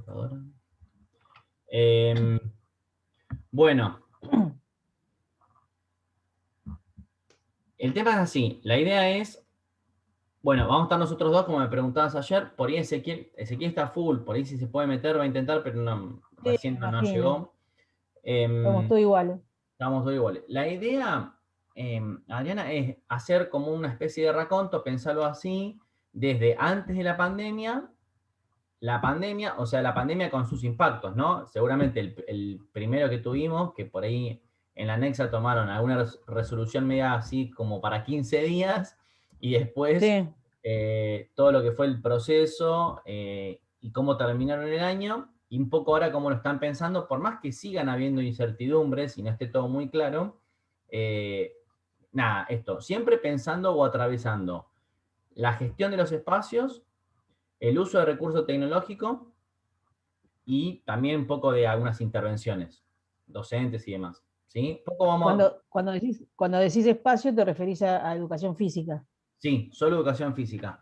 computadora. Bueno, el tema es así. La idea es, bueno, vamos a estar nosotros dos, como me preguntabas ayer. Por ahí Ezequiel está full, por ahí si se puede meter va a intentar, pero no, Sí, me recién no imagino. llegó. Somos Em, todos iguales. Estamos todos iguales. La idea, Adriana, es hacer como una especie de raconto, pensarlo así, desde antes de la pandemia, o sea, la pandemia con sus impactos, ¿no? Seguramente el primero que tuvimos, que por ahí en la anexa tomaron alguna resolución media así como para 15 días, y después Sí, todo lo que fue el proceso y cómo terminaron el año, y un poco ahora cómo lo están pensando, por más que sigan habiendo incertidumbres y no esté todo muy claro, eh, nada, esto, siempre pensando o atravesando la gestión de los espacios, el uso de recursos tecnológicos y también un poco de algunas intervenciones docentes y demás. ¿Sí? Poco vamos, cuando decís espacio te referís a educación física. sí, solo educación física.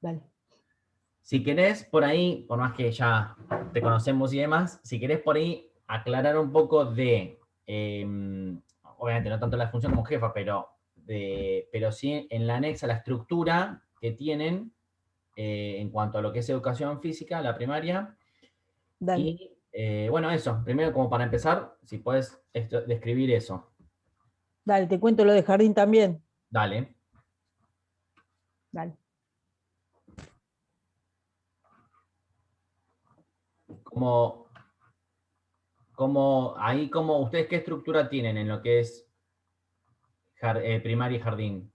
Dale. Si querés por ahí, por más que ya te conocemos y demás, si querés por ahí aclarar un poco de, obviamente no tanto la función como jefa, pero sí en la anexa la estructura que tienen en cuanto a lo que es educación física, la primaria. Dale. Y bueno, eso, primero como para empezar, si puedes describir eso. Dale, te cuento lo de jardín también. Dale. Dale. Como, ahí, como ustedes qué estructura tienen en lo que es primaria y jardín.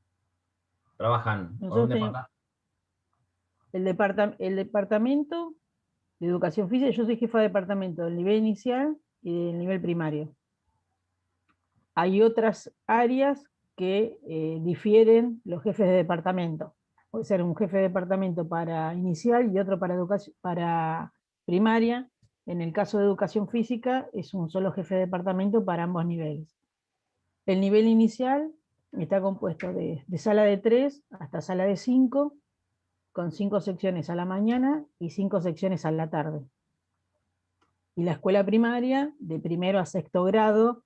¿Trabajan con un Nosotros tenemos departamento? el departamento de educación física. Yo soy jefa de departamento del nivel inicial y del nivel primario. Hay otras áreas que difieren los jefes de departamento. Puede ser un jefe de departamento para inicial y otro para educación, para primaria. En el caso de educación física es un solo jefe de departamento para ambos niveles. El nivel inicial está compuesto de sala de 3 hasta sala de 5, con 5 secciones a la mañana y 5 secciones a la tarde. Y la escuela primaria, de primero a sexto grado,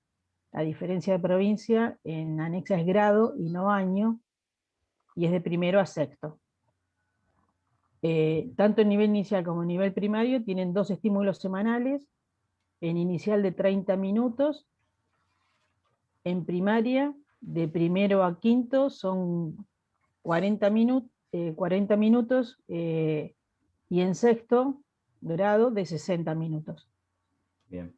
a diferencia de provincia, en anexa es grado y no año, y es de primero a sexto. Tanto en nivel inicial como en nivel primario tienen 2 estímulos semanales, en inicial de 30 minutos, en primaria de primero a quinto son 40 minutos y en sexto grado de 60 minutos. Bien.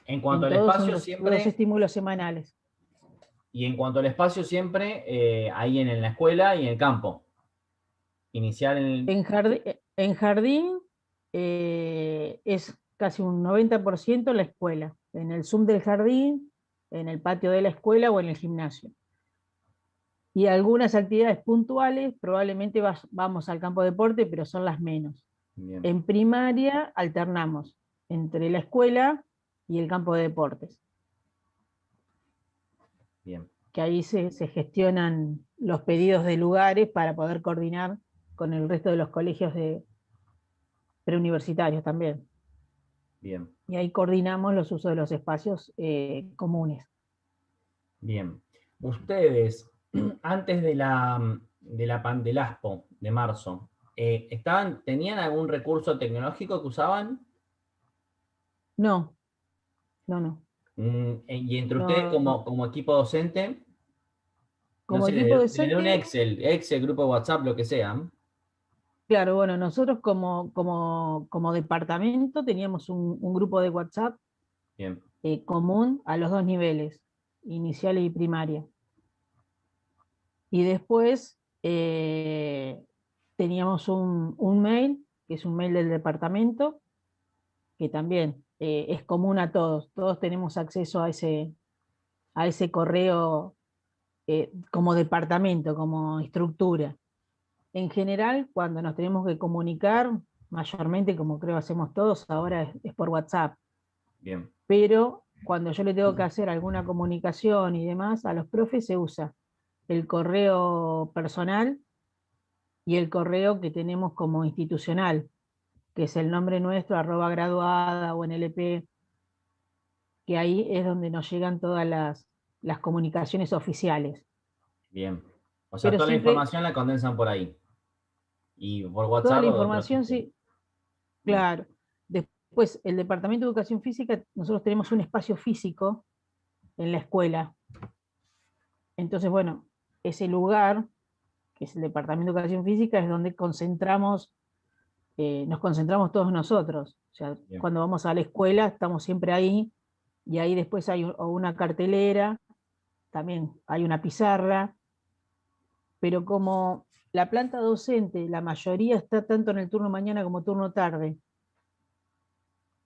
En cuanto En al todos son espacio, dos siempre, estímulos semanales. y en cuanto al espacio, siempre ahí en la escuela y en el campo. Iniciar En jardín es casi un 90% la escuela, en el Zoom del jardín, en el patio de la escuela o en el gimnasio. Y algunas actividades puntuales, probablemente vamos al campo de deporte, pero son las menos. Bien, En primaria alternamos entre la escuela y el campo de deportes, bien, que ahí se gestionan los pedidos de lugares para poder coordinar con el resto de los colegios preuniversitarios también. bien, Y ahí coordinamos los usos de los espacios comunes. bien. Ustedes, antes del ASPO de marzo, ¿tenían algún recurso tecnológico que usaban? No, no, no. Y entre ustedes No. como equipo docente, no Como sé, equipo desde un docente, Excel, grupo de WhatsApp, lo que sea. claro, bueno, nosotros como departamento teníamos un grupo de WhatsApp Bien, común a los dos niveles, inicial y primaria. Y después teníamos un mail, que es un mail del departamento, que también es común a todos. Todos tenemos acceso a ese correo como departamento, como estructura. En general, cuando nos tenemos que comunicar, mayormente, como creo hacemos todos, ahora es por WhatsApp. bien, Pero cuando yo le tengo que hacer alguna comunicación y demás, a los profes se usa el correo personal y el correo que tenemos como institucional, que es el nombre nuestro, @graduada o NLP, que ahí es donde nos llegan todas las comunicaciones oficiales. Bien. O sea, Pero toda la siempre, información la condensan por ahí. Y por toda WhatsApp la o de otro información, sistema. sí, Bien, claro. Después, el Departamento de Educación Física, nosotros tenemos un espacio físico en la escuela. Entonces, bueno, ese lugar, que es el Departamento de Educación Física, es donde nos concentramos todos nosotros. O sea, bien, cuando vamos a la escuela estamos siempre ahí, y ahí después hay o una cartelera, también hay una pizarra, pero como la planta docente, la mayoría está tanto en el turno mañana como turno tarde,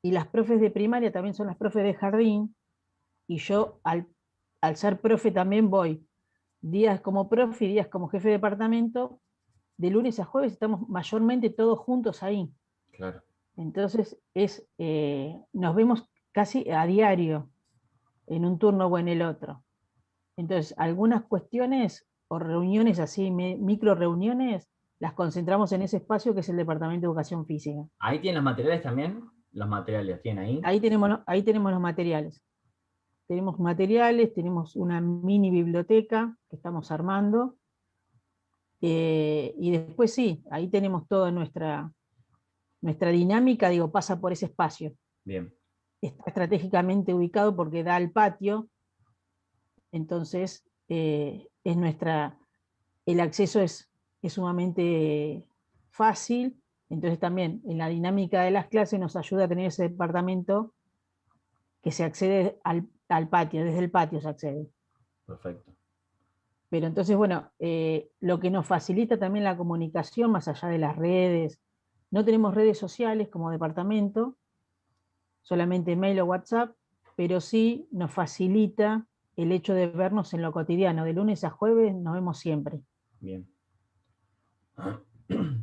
y las profes de primaria también son las profes de jardín, y yo al ser profe también voy días como profe y días como jefe de departamento, de lunes a jueves estamos mayormente todos juntos ahí. claro. Entonces nos vemos casi a diario, en un turno o en el otro. Entonces, algunas cuestiones o reuniones así, micro reuniones, las concentramos en ese espacio que es el Departamento de Educación Física. ¿Ahí tienen los materiales también? Los materiales los tienen ahí. Ahí tenemos los materiales. Tenemos materiales, tenemos una mini biblioteca que estamos armando, y después sí, ahí tenemos toda nuestra dinámica, digo, pasa por ese espacio. Bien, Está estratégicamente ubicado porque da al patio, entonces el acceso es sumamente fácil, entonces también en la dinámica de las clases nos ayuda a tener ese departamento que se accede al patio, desde el patio se accede. perfecto. Pero entonces, bueno, lo que nos facilita también la comunicación, más allá de las redes, no tenemos redes sociales como departamento, solamente mail o WhatsApp, pero sí nos facilita el hecho de vernos en lo cotidiano. De lunes a jueves nos vemos siempre. Bien.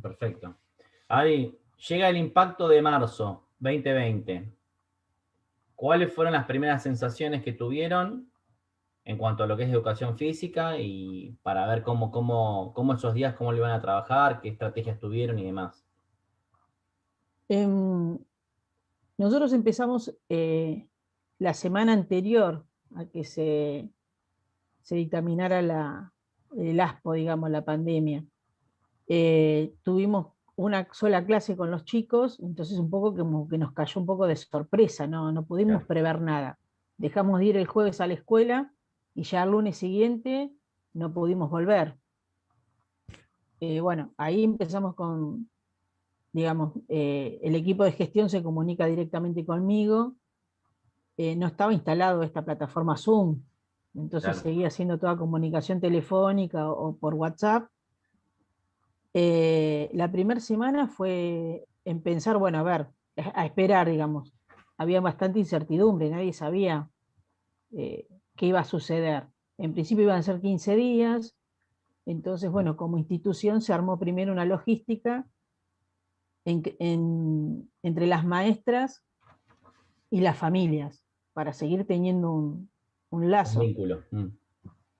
Perfecto. Ari, llega el impacto de marzo 2020. ¿Cuáles fueron las primeras sensaciones que tuvieron en cuanto a lo que es educación física y para ver cómo esos días, cómo lo iban a trabajar, qué estrategias tuvieron y demás? Em, Nosotros empezamos la semana anterior a que se dictaminara el ASPO, digamos, la pandemia. Tuvimos una sola clase con los chicos, entonces un poco como que nos cayó un poco de sorpresa, no pudimos Claro, prever nada. Dejamos de ir el jueves a la escuela y ya el lunes siguiente no pudimos volver. Bueno, ahí empezamos con, digamos, el equipo de gestión se comunica directamente conmigo. No estaba instalado esta plataforma Zoom, entonces claro. seguía haciendo toda comunicación telefónica o por WhatsApp. La primera semana fue en pensar, bueno, a ver, a esperar, digamos. Había bastante incertidumbre, nadie sabía qué iba a suceder. En principio iban a ser 15 días, entonces, bueno, como institución se armó primero una logística entre las maestras y las familias para seguir teniendo un Un lazo, vínculo.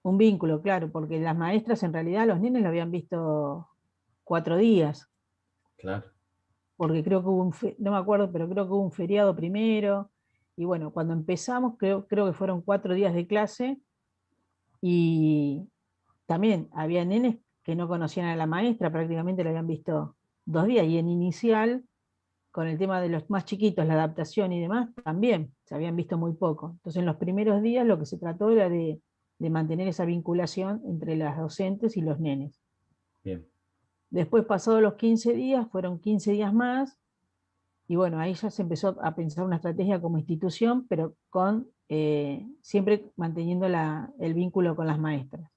un vínculo, claro, porque las maestras en realidad los nenes lo habían visto 4 días, Claro. porque creo que no me acuerdo, pero creo que hubo un feriado primero, y bueno, cuando empezamos creo que fueron 4 días de clase, y también había nenes que no conocían a la maestra, prácticamente la habían visto 2 días, y en inicial, con el tema de los más chiquitos, la adaptación y demás, también se habían visto muy poco. Entonces en los primeros días lo que se trató era de mantener esa vinculación entre las docentes y los nenes. Bien. Después, pasados los 15 días, fueron 15 días más, y bueno, ahí ya se empezó a pensar una estrategia como institución, pero siempre manteniendo el vínculo con las maestras.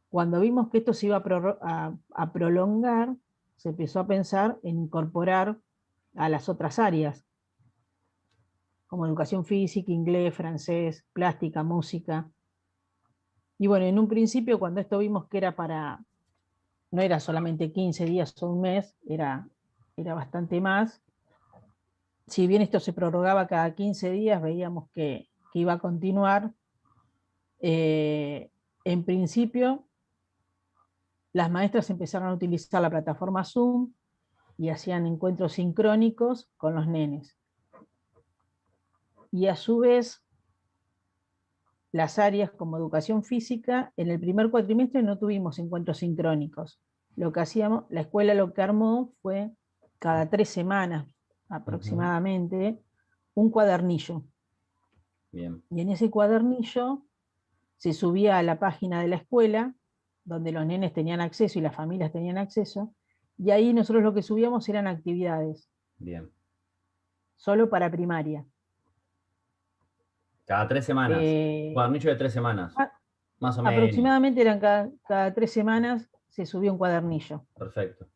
Cuando vimos que esto se iba a prolongar, se empezó a pensar en incorporar a las otras áreas, como educación física, inglés, francés, plástica, música. Y bueno, en un principio, cuando esto vimos que no era solamente 15 días o un mes, era bastante más. Si bien esto se prorrogaba cada 15 días, veíamos que iba a continuar. En principio, las maestras empezaron a utilizar la plataforma Zoom y hacían encuentros sincrónicos con los nenes. Y a su vez, las áreas como educación física, en el primer cuatrimestre no tuvimos encuentros sincrónicos. Lo que hacíamos, la escuela lo que armó fue cada 3 semanas aproximadamente un cuadernillo. Bien. Y en ese cuadernillo se subía a la página de la escuela, donde los nenes tenían acceso y las familias tenían acceso, y ahí nosotros lo que subíamos eran actividades. Bien. Solo para primaria. Cada 3 semanas. Cuadernillo de 3 semanas. Más o menos. Aproximadamente eran cada 3 semanas se subía un cuadernillo. Perfecto.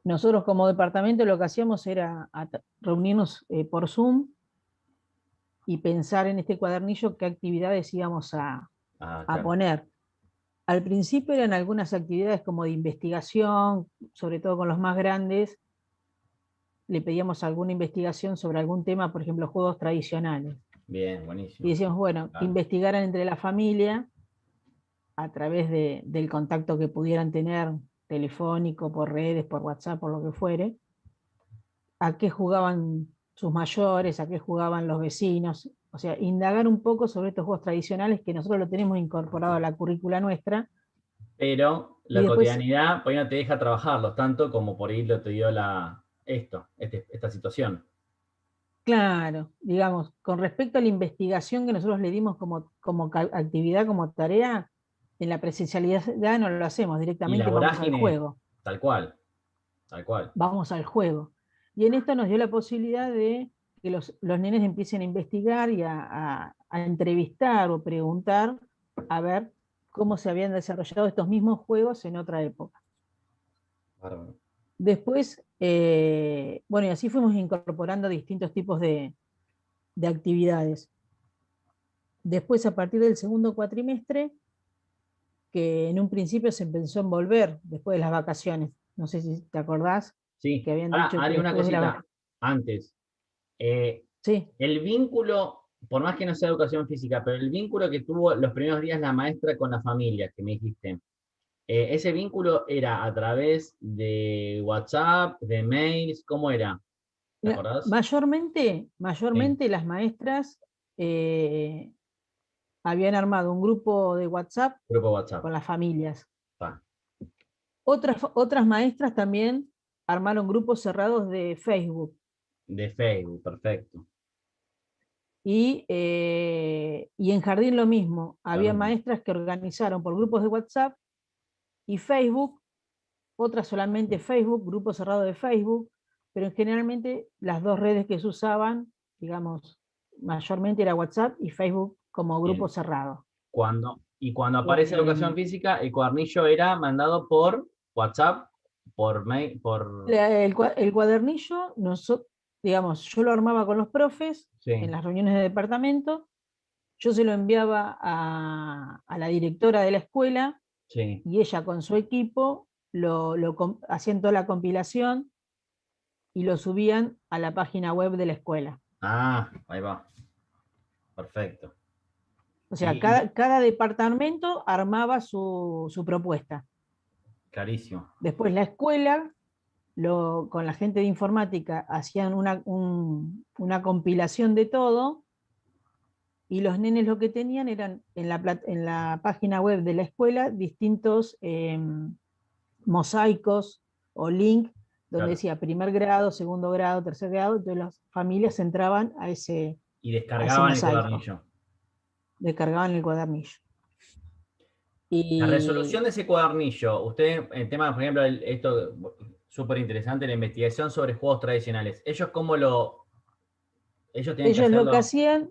Nosotros como departamento lo que hacíamos era reunirnos por Zoom y pensar en este cuadernillo qué actividades íbamos a Claro. poner. Al principio eran algunas actividades como de investigación, sobre todo con los más grandes, le pedíamos alguna investigación sobre algún tema, por ejemplo, juegos tradicionales. Bien, buenísimo. Y decíamos, bueno, Claro. que investigaran entre la familia, a través del contacto que pudieran tener, telefónico, por redes, por WhatsApp, por lo que fuere, a qué jugaban sus mayores, a qué jugaban los vecinos, o sea, indagar un poco sobre estos juegos tradicionales que nosotros lo tenemos incorporado a la currícula nuestra. Pero Y la después, cotidianidad por ahí no te deja trabajarlos tanto como por ahí lo te dio esta situación. claro, digamos, con respecto a la investigación que nosotros le dimos como actividad, como tarea, en la presencialidad no lo hacemos, Y la directamente vamos al vorágine, juego. tal cual, tal cual. Vamos al juego. Y en esto nos dio la posibilidad de que los nenes empiecen a investigar y a entrevistar o preguntar a ver cómo se habían desarrollado estos mismos juegos en otra época. Bárbaro. Después, bueno, y así fuimos incorporando distintos tipos de actividades. Después, a partir del segundo cuatrimestre, que en un principio se empezó a envolver después de las vacaciones. No sé si te acordás Sí, que habían ahora dicho que haré una después de las cosita vacaciones. antes. Eh, Sí, el vínculo, por más que no sea educación física, pero el vínculo que tuvo los primeros días la maestra con la familia, que me dijiste, ese vínculo era a través de WhatsApp, de mails, ¿cómo era? ¿Te acordás? Sí, mayormente las maestras eh, habían armado un grupo de WhatsApp grupo WhatsApp. con las familias. Pa, Otras maestras también armaron grupos cerrados de Facebook. de Facebook, perfecto. Y en jardín lo mismo. Lo Había mismo. maestras que organizaron por grupos de WhatsApp y Facebook, otras solamente Facebook, grupos cerrados de Facebook, pero generalmente las dos redes que se usaban, digamos, mayormente era WhatsApp y Facebook como grupo Bien. cerrado. Cuando aparece educación Eh, física, el cuadernillo era mandado por WhatsApp, por mail, por... el cuadernillo, digamos, yo lo armaba con los profes en Sí, las reuniones de departamento, yo se lo enviaba a la directora de la escuela sí. y ella con su equipo hacían toda la compilación y lo subían a la página web de la escuela. Ahí va. Perfecto. O sea, Y cada departamento armaba su propuesta. clarísimo. Después la escuela, con la gente de informática, hacían una compilación de todo y los nenes lo que tenían eran en la página web de la escuela distintos mosaicos o link donde Claro. decía primer grado, segundo grado, tercer grado, entonces las familias entraban Y a ese descargaban el mosaico, cuadernillo. descargaban el cuadernillo. La resolución Y de ese cuadernillo, usted, el tema, por ejemplo, esto súper interesante, la investigación sobre juegos tradicionales. ¿Ellos cómo lo... Ellos tienen que ellos lo que hacerlo? hacían,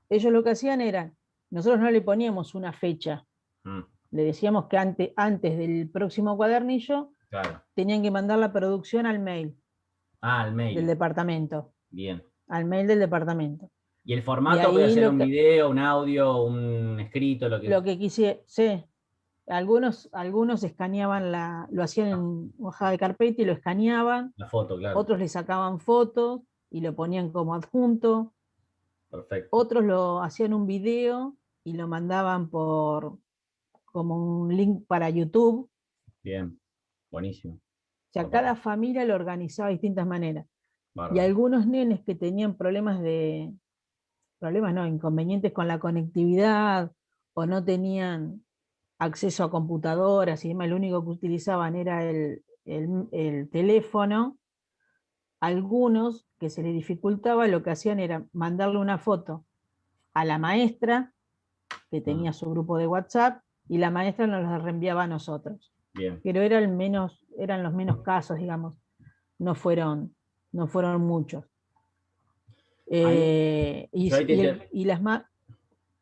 ellos lo que hacían era, nosotros no le poníamos una fecha, Mm, le decíamos que antes del próximo cuadernillo claro. tenían que mandar la producción al mail El del mail. departamento, Bien. al mail del departamento. Y el Y formato puede ahí ser un video, un audio, un escrito, lo que... lo que quise, sí, algunos escaneaban lo hacían Ah, en hoja de carpeta y lo escaneaban, la foto, claro. otros le sacaban fotos y lo ponían como adjunto, Perfecto. otros lo hacían un video y lo mandaban como un link para YouTube. Bien, buenísimo. O sea, cada familia lo organizaba de distintas maneras. Y Bárbaro. algunos nenes que tenían problemas no, inconvenientes con la conectividad o no tenían acceso a computadoras y demás, lo único que utilizaban era el teléfono. Algunos que se les dificultaba, lo que hacían era mandarle una foto a la maestra, que tenía su grupo de WhatsApp, y la maestra nos la reenviaba a nosotros. Bien. Pero eran los menos casos, digamos, no fueron, no fueron muchos. Ahí, Y, yo ahí te y las más,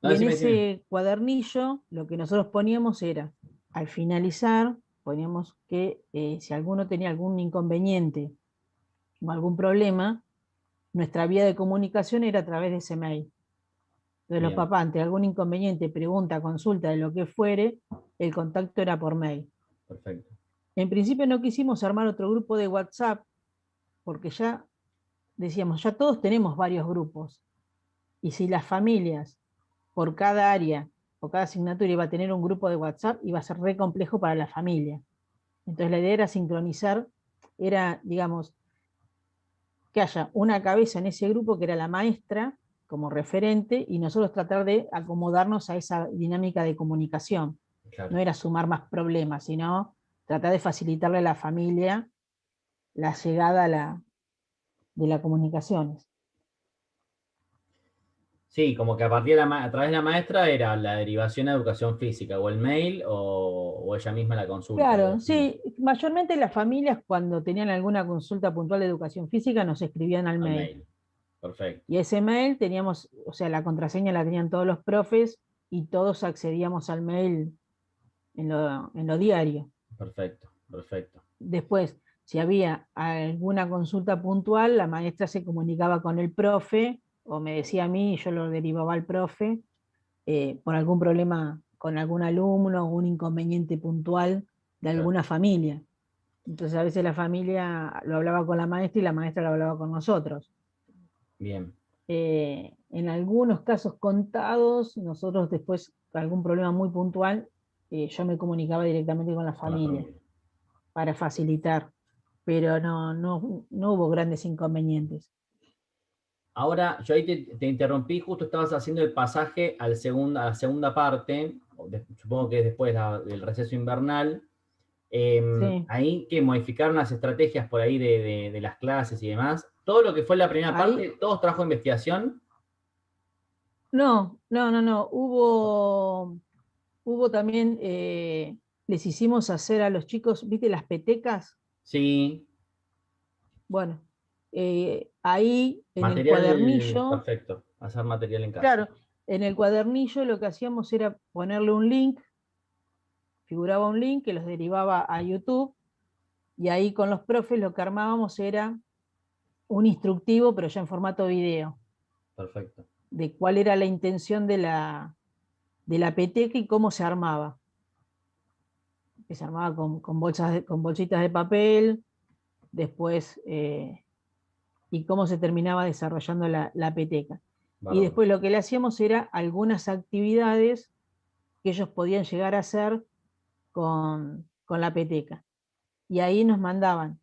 No, y en decime, decime. ese cuadernillo lo que nosotros poníamos era, al finalizar, poníamos que si alguno tenía algún inconveniente o algún problema, nuestra vía de comunicación era a través de ese mail. Entonces los Bien, papás, ante algún inconveniente, pregunta, consulta de lo que fuere, el contacto era por mail. perfecto. En principio no quisimos armar otro grupo de WhatsApp, porque ya decíamos, ya todos tenemos varios grupos. Y si las familias, por cada área o cada asignatura iba a tener un grupo de WhatsApp, iba a ser re complejo para la familia. Entonces la idea era sincronizar, era, digamos, que haya una cabeza en ese grupo que era la maestra como referente y nosotros tratar de acomodarnos a esa dinámica de comunicación. Claro. No era sumar más problemas, sino tratar de facilitarle a la familia la llegada de las comunicaciones. Sí, como que a partir de a través de la maestra era la derivación a educación física, o el mail, o ella misma la consulta, algo Claro, así, sí, mayormente las familias cuando tenían alguna consulta puntual de educación física nos escribían al al mail. mail. Perfecto, Y ese mail teníamos, o sea, la contraseña la tenían todos los profes y todos accedíamos al mail en lo diario. perfecto, perfecto. Después, si había alguna consulta puntual, la maestra se comunicaba con el profe o me decía a mí y yo lo derivaba al profe por algún problema con algún alumno o un inconveniente puntual de Claro. alguna familia. Entonces a veces la familia lo hablaba con la maestra y la maestra lo hablaba con nosotros. Bien. En algunos casos contados, nosotros después, con algún problema muy puntual, yo me comunicaba directamente con la Con la familia familia. para facilitar, pero no hubo grandes inconvenientes. Ahora, yo ahí te interrumpí, justo estabas haciendo el pasaje a la segunda parte, supongo que es después del receso invernal. Sí, Ahí que modificaron las estrategias por ahí de las clases y demás. Todo lo que fue la primera ahí, parte, todos trajo investigación. no, hubo también, les hicimos hacer a los chicos, ¿viste las petecas? Sí, Bueno, ahí en el material cuadernillo, perfecto, hacer material en casa. claro, en el cuadernillo lo que hacíamos era ponerle un link, figuraba un link que los derivaba a YouTube, y ahí con los profes lo que armábamos era un instructivo, pero ya en formato video, Perfecto. de cuál era la intención de la peteca y cómo se armaba. Que se armaba con bolsitas de papel, después, y cómo se terminaba desarrollando la peteca. Y Bárbaro. después lo que le hacíamos era algunas actividades que ellos podían llegar a hacer con la peteca. Y ahí nos mandaban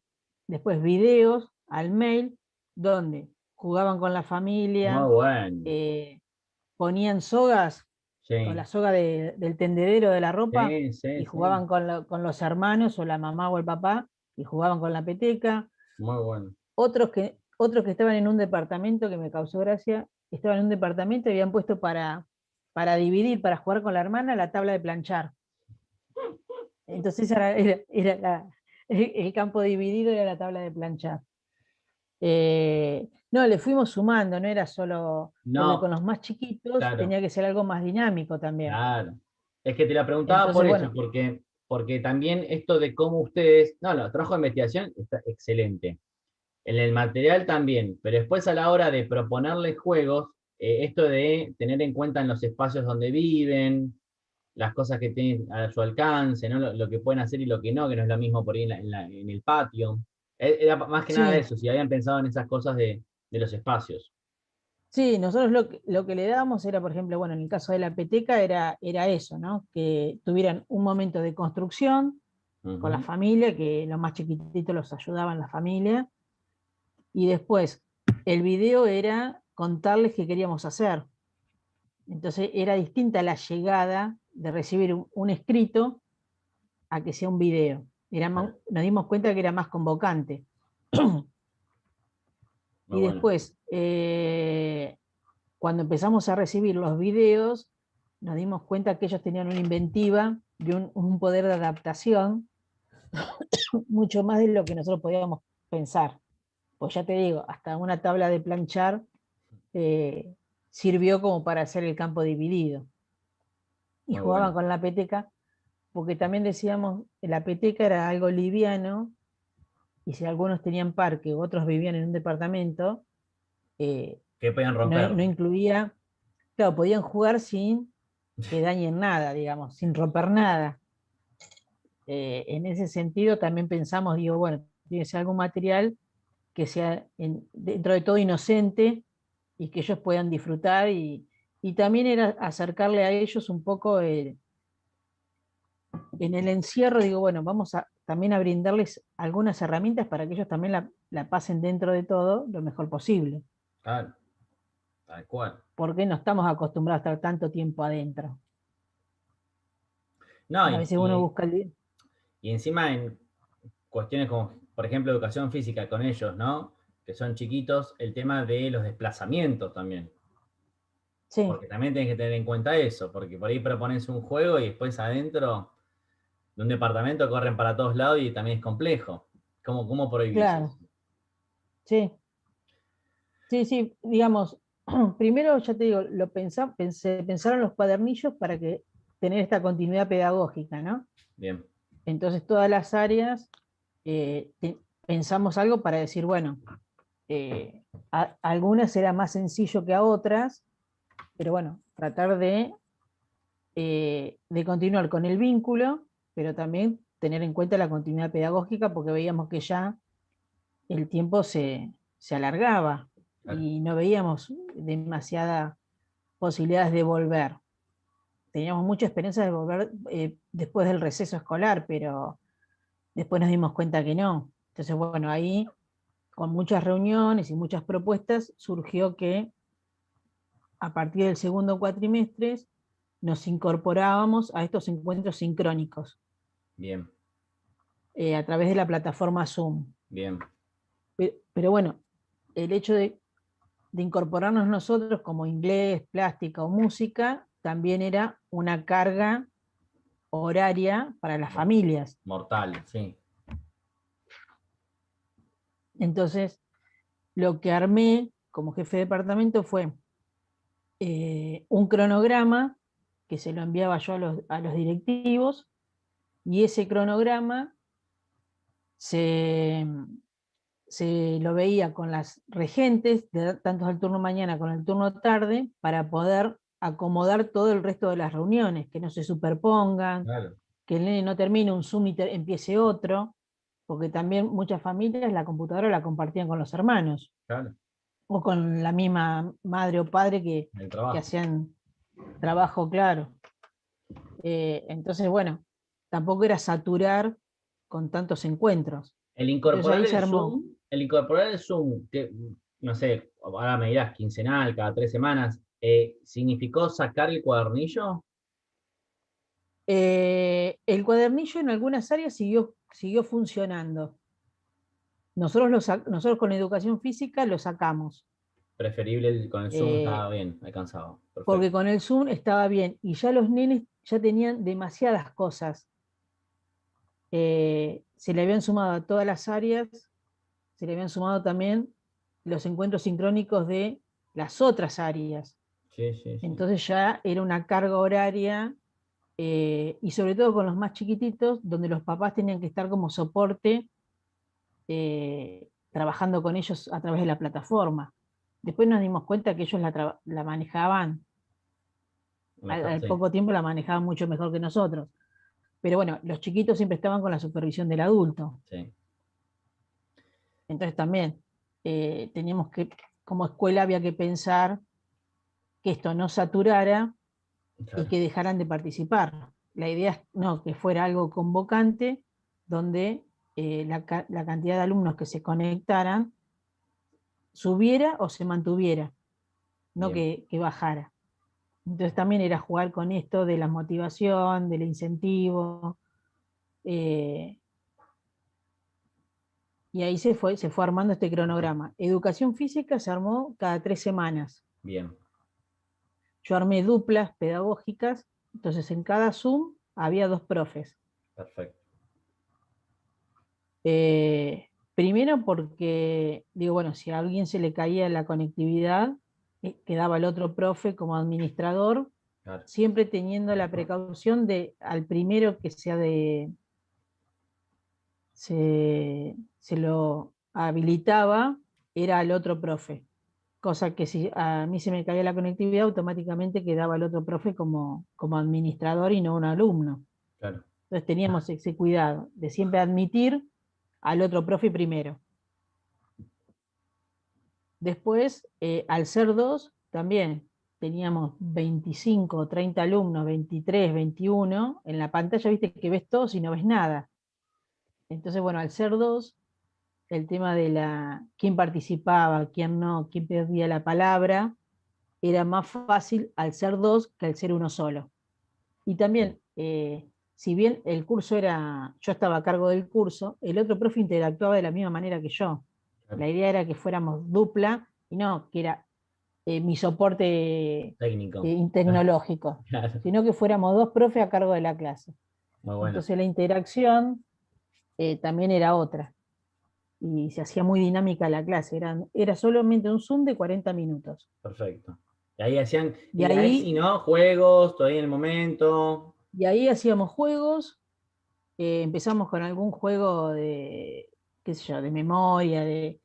después videos al mail donde jugaban con la Muy familia, bueno. ponían sogas o Sí, la soga del tendedero de la ropa sí, y sí, sí. jugaban con los hermanos o la mamá o el papá y jugaban con la peteca. Muy bueno. Otros que estaban en un departamento que me causó gracia, estaban en un departamento y habían puesto para dividir, para jugar con la hermana, la tabla de planchar. Entonces el campo dividido era la tabla de planchar. No, le fuimos sumando, no era solo, porque No, con los más chiquitos claro, tenía que ser algo más dinámico también. claro. Es que te la preguntaba por Entonces, eso, bueno, porque también esto de cómo ustedes, no, no, trabajo de investigación está excelente. En el material también, pero después a la hora de proponerles juegos, esto de tener en cuenta en los espacios donde viven, las cosas que tienen a su alcance, ¿no? Lo que pueden hacer y lo que no es lo mismo por ahí en el patio. Era más que nada sí, eso, si habían pensado en esas cosas de los espacios. Sí, nosotros lo que le dábamos era, por ejemplo, bueno, en el caso de la peteca era eso, ¿no? Que tuvieran un momento de construcción con la Ujú. familia, que los más chiquititos los ayudaban la familia, y después el video era contarles qué queríamos hacer. Entonces era distinta la llegada de recibir un escrito a que sea un video. Claro, Nos dimos cuenta que era más convocante. muy Y bueno. después, cuando empezamos a recibir los videos, nos dimos cuenta que ellos tenían una inventiva y un poder de adaptación mucho más de lo que nosotros podíamos pensar. Pues ya te digo, hasta una tabla de planchar eh, sirvió como para hacer el campo dividido. Y Muy jugaban bueno. con la peteca, porque también decíamos que la peteca era algo liviano, y si algunos tenían parque, otros vivían en un departamento, eh, Que puedan no romper. incluía, claro, podían jugar sin que dañen nada, digamos, sin romper nada. En ese sentido también pensamos, digo, bueno, tiene que ser algún material que sea dentro de todo inocente y que ellos puedan disfrutar y también era acercarle a ellos un poco en el encierro, digo, bueno, vamos a también a brindarles algunas herramientas para que ellos también la pasen dentro de todo lo mejor posible, Claro, tal cual. porque no estamos acostumbrados a estar tanto tiempo adentro. No, A veces uno busca y encima en cuestiones como, por ejemplo, educación física con ellos, ¿no? Que son chiquitos, el tema de los desplazamientos también. sí, Porque también tienes que tener en cuenta eso, porque por ahí propones un juego y después adentro de un departamento corren para todos lados y también es complejo. ¿Cómo prohibís eso? claro, sí, sí, sí, digamos, primero ya te digo, pensaron los cuadernillos para que tener esta continuidad pedagógica, ¿no? Bien, Entonces todas las áreas pensamos algo para decir, bueno, algunas era más sencillo que a otras, pero bueno, tratar de continuar con el vínculo, pero también tener en cuenta la continuidad pedagógica porque veíamos que ya el tiempo se alargaba claro. y no veíamos demasiadas posibilidades de volver. Teníamos mucha experiencia de volver después del receso escolar, pero después nos dimos cuenta que no. Entonces, bueno, ahí con muchas reuniones y muchas propuestas surgió que a partir del segundo cuatrimestre nos incorporábamos a estos encuentros sincrónicos Bien, a través de la plataforma Zoom. bien. Pero bueno, el hecho de incorporarnos nosotros como inglés, plástica o música también era una carga horaria para las familias. Mortal, sí. Entonces, lo que armé como jefe de departamento fue un cronograma que se lo enviaba yo a los directivos y ese cronograma se, se lo veía con las regentes, tanto del turno mañana como el turno tarde, para poder acomodar todo el resto de las reuniones, que no se superpongan, Claro, que el nene no termine un Zoom y empiece otro, porque también muchas familias la computadora la compartían con los hermanos, claro. o con la misma madre o padre El que trabajo. hacían trabajo claro. Entonces, bueno, tampoco era saturar con tantos encuentros. El Entonces incorporar ahí se el armó. Zoom, que no sé, ahora me dirás quincenal, cada 3 semanas, ¿significó sacar el cuadernillo? El cuadernillo en algunas áreas siguió funcionando. Nosotros con educación física lo sacamos, Preferible con el Zoom, eh, estaba bien, alcanzado. porque Perfecto. con el Zoom estaba bien y ya los nenes ya tenían demasiadas cosas. Se le habían sumado a todas las áreas, se le habían sumado también los encuentros sincrónicos de las otras áreas. Sí, sí, sí. Entonces ya era una carga horaria y sobre todo con los más chiquititos, donde los papás tenían que estar como soporte trabajando con ellos a través de la plataforma. Después nos dimos cuenta que ellos la manejaban, Mejor, al sí, poco tiempo la manejaban mucho mejor que nosotros. Pero bueno, los chiquitos siempre estaban con la supervisión del adulto. sí. Entonces también teníamos que como escuela había que pensar que esto no saturara y Claro, que dejaran de participar. La idea es no, que fuera algo convocante, donde la cantidad de alumnos que se conectaran subiera o se mantuviera, no bien. que bajara. Entonces también era jugar con esto de la motivación, del incentivo, eh, y ahí se fue armando este cronograma. Educación física se armó cada 3 semanas. Bien, Yo armé duplas pedagógicas, entonces en cada Zoom había 2 profes. perfecto. Primero porque, digo, bueno, si a alguien se le caía la conectividad, quedaba el otro profe como administrador, Claro, siempre teniendo la precaución de al primero que sea se lo habilitaba, era al otro profe. Cosa que si a mí se me caía la conectividad, automáticamente quedaba el otro profe como administrador y no un alumno. claro. Entonces teníamos ese cuidado de siempre admitir al otro profe primero. Después, al ser 2, también teníamos 25 o 30 alumnos, 23, 21. En la pantalla viste que ves todos y no ves nada. Entonces, bueno, al ser 2, el tema de quién participaba, quién no, quién perdía la palabra, era más fácil al ser 2 que al ser uno solo. Y Bien, también, si bien el curso yo estaba a cargo del curso, el otro profe interactuaba de la misma manera que yo. claro. La idea era que fuéramos dupla y no que era mi soporte Técnico. tecnológico, Claro, sino que fuéramos 2 profes a cargo de la clase. muy bueno. Entonces la interacción también era otra y se hacía muy dinámica la clase. Era solamente un Zoom de 40 minutos. Perfecto. Y ahí hacían, Y y ahí sí, ahí, ¿no? Juegos, todavía en el momento. y ahí hacíamos juegos. Empezamos con algún juego de, qué sé yo, de memoria, de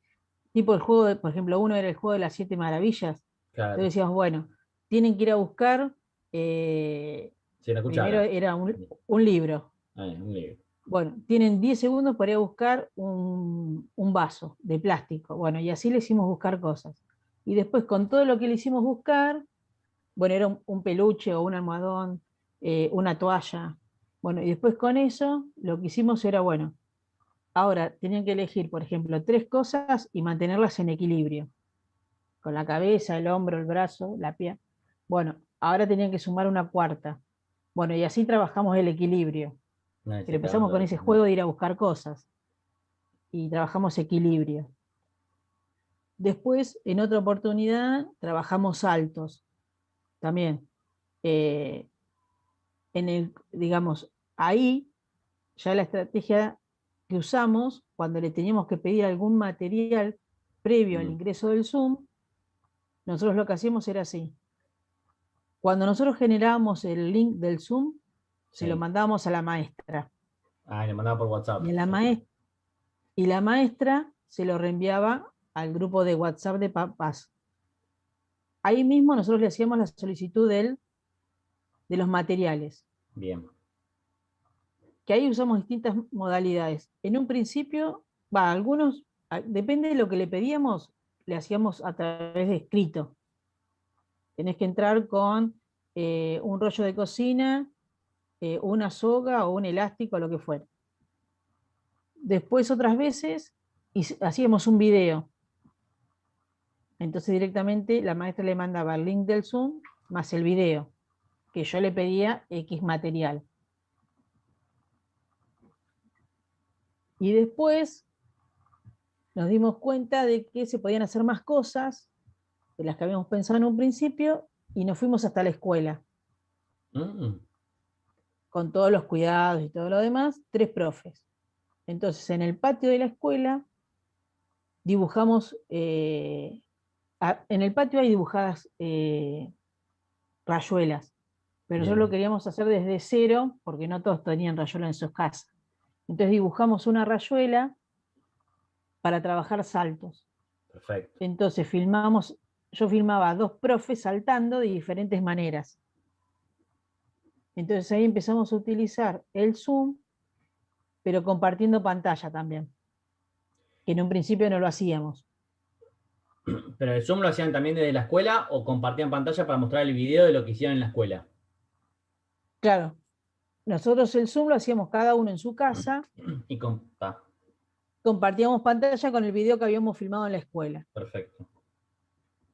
tipo el juego, por ejemplo, uno era el juego de las 7 maravillas. Claro, Entonces decíamos, bueno, tienen que ir a buscar, eh, sí, la primero cuchara. era un libro. Un libro. Bueno, tienen 10 segundos para ir a buscar un vaso de plástico. Bueno, y así le hicimos buscar cosas. Y después con todo lo que le hicimos buscar, bueno, era un peluche o un almohadón, una toalla. Bueno, y después con eso lo que hicimos era, bueno, ahora tenían que elegir, por ejemplo, 3 cosas y mantenerlas en equilibrio, con la cabeza, el hombro, el brazo, la pierna. Bueno, ahora tenían que sumar una cuarta. Bueno, y así trabajamos el equilibrio. Nadie Pero se quedaban empezamos con ese dormidos. juego de ir a buscar cosas y trabajamos equilibrio. Después, en otra oportunidad, trabajamos saltos también. Eh, digamos, ahí ya la estrategia que usamos cuando le teníamos que pedir algún material previo al Mm, ingreso del Zoom, nosotros lo que hacíamos era así. Cuando nosotros generábamos el link del Zoom, se lo sí. mandábamos a la maestra. Ah, le mandaba por WhatsApp. Y, la maestra se lo reenviaba al grupo de WhatsApp de papás. Ahí mismo nosotros le hacíamos la solicitud de los materiales, Bien. que ahí usamos distintas modalidades. En un principio, algunos, depende de lo que le pedíamos, le hacíamos a través de escrito. Tenés que entrar con un rollo de cocina, una soga o un elástico, lo que fuera. Después otras veces hacíamos un video. Entonces directamente la maestra le mandaba el link del Zoom más el video, que yo le pedía X material. Y después nos dimos cuenta de que se podían hacer más cosas de las que habíamos pensado en un principio y nos fuimos hasta la escuela, Mm, con todos los cuidados y todo lo demás, 3 profes. Entonces en el patio de la escuela dibujamos, en el patio hay dibujadas rayuelas, pero nosotros lo bien. queríamos hacer desde cero porque no todos tenían rayuela en sus casas. Entonces dibujamos una rayuela para trabajar saltos. Perfecto. Entonces yo filmaba a 2 profes saltando de diferentes maneras. Entonces ahí empezamos a utilizar el Zoom, pero compartiendo pantalla también, que en un principio no lo hacíamos. ¿Pero el Zoom lo hacían también desde la escuela o compartían pantalla para mostrar el video de lo que hicieron en la escuela? Claro, nosotros el Zoom lo hacíamos cada uno en su casa, Y compartíamos pantalla con el video que habíamos filmado en la escuela. perfecto.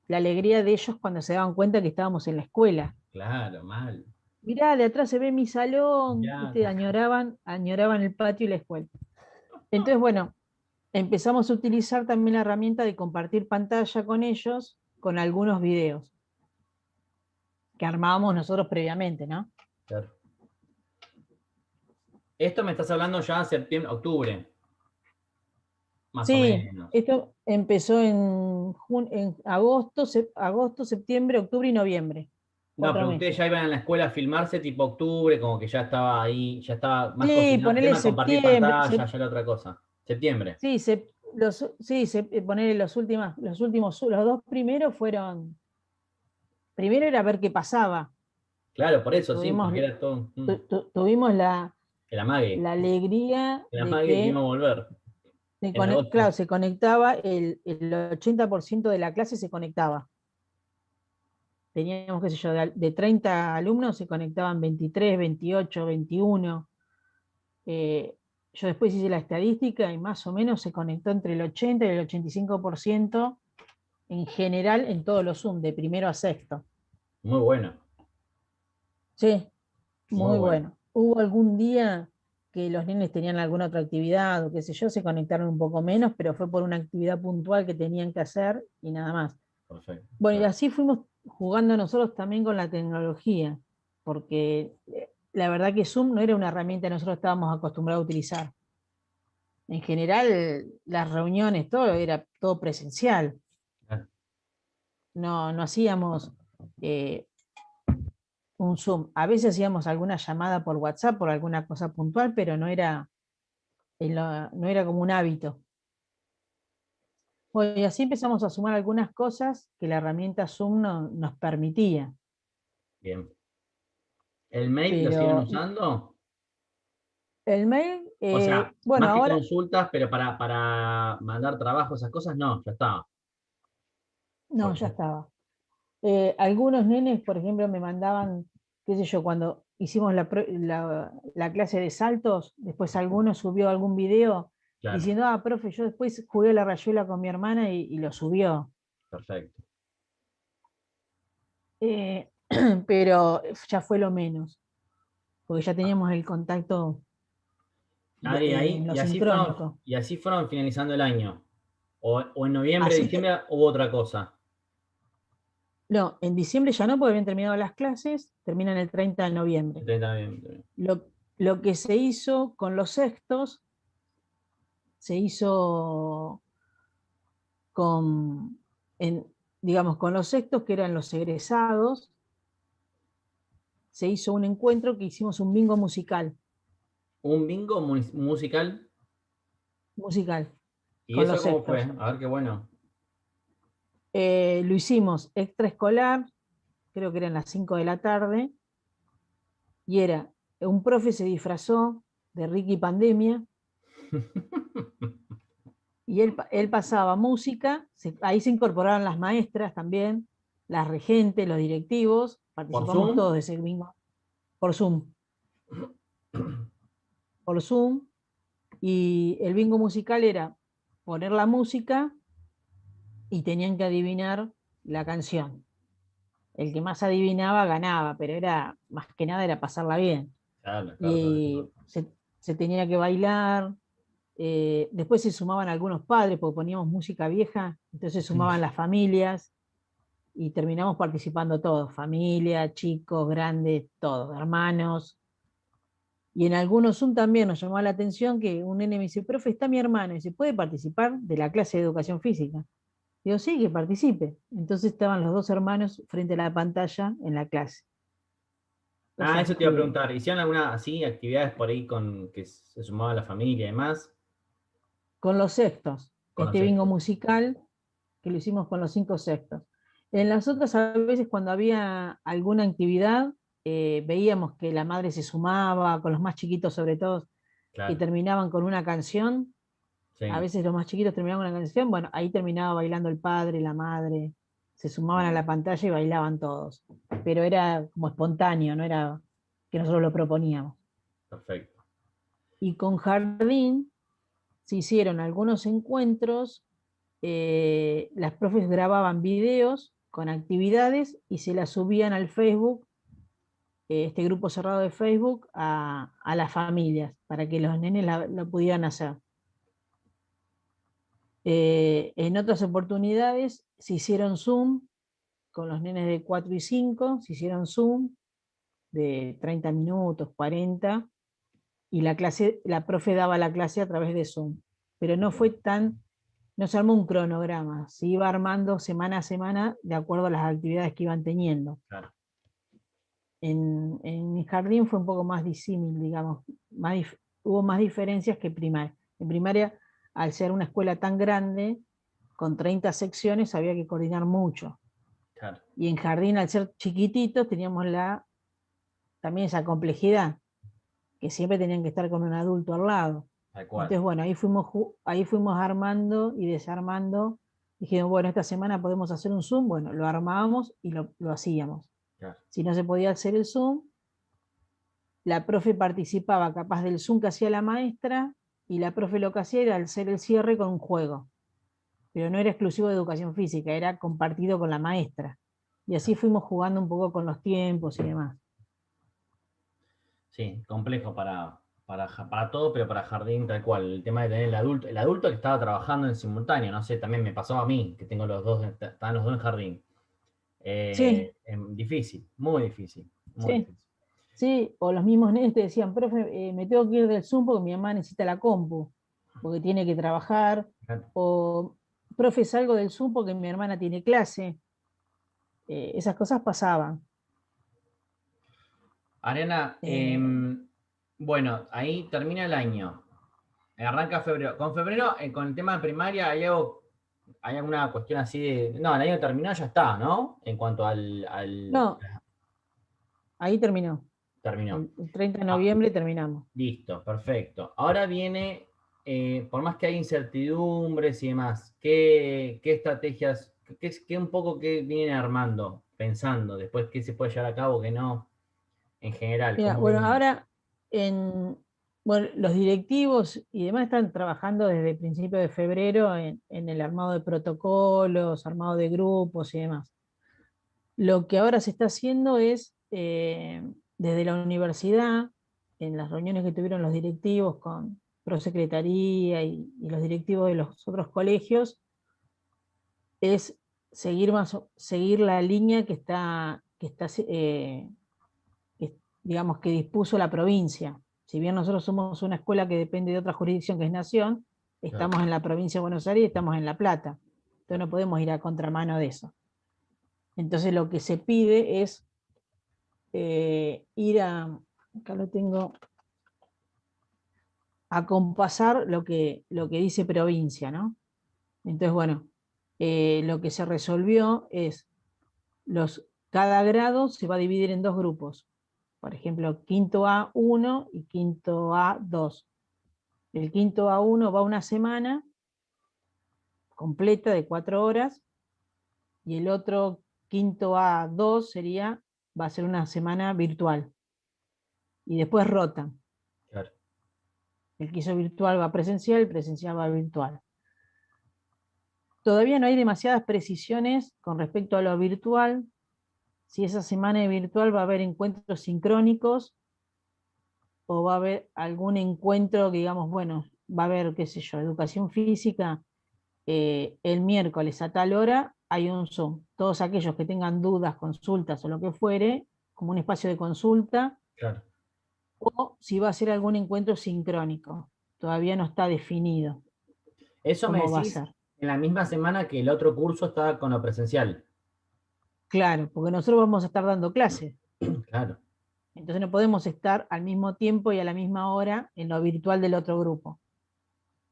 La alegría de ellos cuando se daban cuenta que estábamos en la escuela. Claro, mal. Mirá, de atrás se ve mi salón, Ya, ¿viste? Añoraban el patio y la escuela. Entonces, bueno, empezamos a utilizar también la herramienta de compartir pantalla con ellos, con algunos videos que armábamos nosotros previamente, ¿no? claro. Esto me estás hablando ya septiembre, octubre, más o Sí, menos. esto empezó en agosto, septiembre, octubre y noviembre. No, 4 pero ustedes ya meses. iban a la escuela a filmarse tipo octubre, como que ya estaba ahí, ya estaba más Sí, cocinado. El ponele tema de compartir septiembre, pantalla, ya era otra cosa. Septiembre. sí, ponele los 2 primeros fueron, primero era ver qué pasaba. Claro, por eso sí, Tuvimos, porque era todo tuvimos el amague. la alegría El de amague que iba a que volver en agosto. claro, se conectaba, el 80% de la clase se conectaba. Teníamos, qué sé yo, de 30 alumnos se conectaban 23, 28, 21. Eh, yo después hice la estadística y más o menos se conectó entre el 80 y el 85% en general en todos los Zoom, de primero a sexto. Muy bueno, Sí, muy muy bueno. bueno. Hubo algún día que los nenes tenían alguna otra actividad o qué sé yo, se conectaron un poco menos, pero fue por una actividad puntual que tenían que hacer y nada más. Perfecto. Bueno, y Claro. así fuimos jugando nosotros también con la tecnología, porque la verdad que Zoom no era una herramienta que nosotros estábamos acostumbrados a utilizar. En general, las reuniones, todo era todo presencial. Claro. No hacíamos eh, un Zoom. A veces hacíamos alguna llamada por WhatsApp por alguna cosa puntual, pero no era como un hábito. Bueno, y así empezamos a sumar algunas cosas que la herramienta Zoom nos permitía. Bien. ¿El mail lo siguen Pero usando? el mail, O sea, bueno, más que ahora consultas, pero para mandar trabajo, esas cosas, no, ya está. no, ya Perfecto. estaba. Algunos nenes, por ejemplo, me mandaban, qué sé yo, cuando hicimos la clase de saltos, después alguno subió algún video Claro, diciendo, profe, yo después jugué a la rayuela con mi hermana y lo subió. perfecto. Eh, pero ya fue lo menos, porque ya teníamos el contacto Adri, en ahí, lo sincrónico. y así fueron finalizando el año. O en noviembre, Así que, diciembre, hubo otra cosa. no, en diciembre ya no, porque habían terminado las clases, terminan el 30 de El noviembre. 30 de noviembre. Lo que se hizo con los sextos, se hizo con, digamos, con los sextos, que eran los egresados, se hizo un encuentro que hicimos un bingo Un bingo musical. musical, ¿Y con eso los cómo fue? sextos. A ver qué bueno. Lo hicimos extraescolar, creo que eran las 5 de la tarde, y era, un profe se disfrazó de Ricky Pandemia, y él pasaba música, ahí se incorporaron las maestras también, las regentes, los directivos, ¿Por participamos todos Zoom? de ese bingo, por Zoom, por Zoom, y el bingo musical era poner la música y tenían que adivinar la canción. El que más adivinaba ganaba, pero era más que nada era pasarla bien. Claro, claro, claro, Y claro. se tenía que bailar. Después se sumaban algunos padres porque poníamos música vieja, entonces se Sí. sumaban las familias y terminamos participando todos, familia, chicos, grandes, todos, hermanos. Y en algunos Zoom también nos llamó la atención que un nene me dice, profe, está mi hermano, y se puede participar de la clase de educación física. Digo, sí, que participe. Entonces estaban los dos hermanos frente a la pantalla en la clase. Ah, Cosas eso te iba a que, preguntar. ¿Hicieron alguna así actividades por ahí con que se sumaba la familia y demás? con los sextos, Con los este bingo sextos. musical que lo hicimos con los 5 sextos. En las otras, a veces cuando había alguna actividad, veíamos que la madre se sumaba, con los más chiquitos sobre todo, que Claro. terminaban con una canción, Sí, A veces los más chiquitos terminaban una canción, bueno, ahí terminaba bailando el padre, la madre, se sumaban a la pantalla y bailaban todos. Pero era como espontáneo, no era que nosotros lo proponíamos. perfecto. Y con Jardín se hicieron algunos encuentros, las profes grababan videos con actividades y se las subían al Facebook, este grupo cerrado de Facebook, a las familias, para que los nenes lo pudieran hacer. En otras oportunidades se hicieron Zoom con los nenes de 4 y 5, se hicieron Zoom de 30 minutos, 40, y la profe daba la clase a través de Zoom. Pero no fue tan, no se armó un cronograma, se iba armando semana a semana de acuerdo a las actividades que iban teniendo. Claro, En mi jardín fue un poco más disímil, digamos, hubo más diferencias que primaria. En primaria, al ser una escuela tan grande, con 30 secciones, había que coordinar mucho. claro, Y en jardín, al ser chiquititos, teníamos también esa complejidad, que siempre tenían que estar con un adulto al lado. tal cual. Entonces, bueno, ahí fuimos armando y desarmando. Dijimos, bueno, esta semana podemos hacer un Zoom, bueno, lo armábamos y lo hacíamos. Claro. Si no se podía hacer el Zoom, la profe participaba capaz del Zoom que hacía la maestra, y la profe lo que hacía era hacer el cierre con un juego. Pero no era exclusivo de educación física, era compartido con la maestra. Y así fuimos jugando un poco con los tiempos y demás. Sí, complejo para todo, pero para jardín tal cual. El tema de tener el adulto que estaba trabajando en simultáneo, no sé, también me pasaba a mí, que tengo los dos, estaban los dos en jardín. Sí, Difícil, muy difícil, muy sí, difícil. sí. O los mismos nenes te decían, profe, me tengo que ir del Zoom porque mi mamá necesita la compu, porque tiene que trabajar. Claro. O, profe, salgo del Zoom porque mi hermana tiene clase. Esas cosas pasaban. Ariana, Eh, bueno, ahí termina el año. Arranca febrero. Con febrero, con el tema de primaria, hay alguna cuestión así de. No, el año terminó, ya está, ¿no? En cuanto al. no, ahí terminó. Terminó. El 30 de Ah, noviembre terminamos. listo, perfecto. Ahora viene, por más que hay incertidumbres y demás, ¿qué estrategias, qué un poco que vienen armando, pensando, después qué se puede llevar a cabo, qué no, en general, Mira, cómo bueno, viene? ahora bueno, los directivos y demás están trabajando desde el principio de febrero en el armado de protocolos, armado de grupos y demás. Lo que ahora se está haciendo es, desde la universidad, en las reuniones que tuvieron los directivos con Prosecretaría y los directivos de los otros colegios, es seguir la línea digamos, que dispuso la provincia. Si bien nosotros somos una escuela que depende de otra jurisdicción que es Nación, Claro. estamos en la provincia de Buenos Aires y estamos en La Plata. Entonces no podemos ir a contramano de eso. Entonces lo que se pide es, acá lo tengo, a compasar lo que dice provincia, ¿no? Entonces, bueno, lo que se resolvió es, cada grado se va a dividir en dos grupos. Por ejemplo, quinto A1 y quinto A2. El quinto A1 va una semana completa de 4 horas, y el otro quinto A2 va a ser una semana virtual. Y después rotan. Claro. El que hizo virtual va presencial, el presencial va virtual. Todavía no hay demasiadas precisiones con respecto a lo virtual. Si esa semana de virtual va a haber encuentros sincrónicos, o va a haber algún encuentro que digamos, bueno, va a haber, qué sé yo, educación física, el miércoles a tal hora hay un Zoom. Todos aquellos que tengan dudas, consultas o lo que fuere, como un espacio de consulta, Claro. o si va a ser algún encuentro sincrónico. Todavía no está definido Eso me cómo va a decís ser. en la misma semana que el otro curso estaba con lo presencial. Claro, porque nosotros vamos a estar dando clases. Claro, Entonces no podemos estar al mismo tiempo y a la misma hora en lo virtual del otro grupo.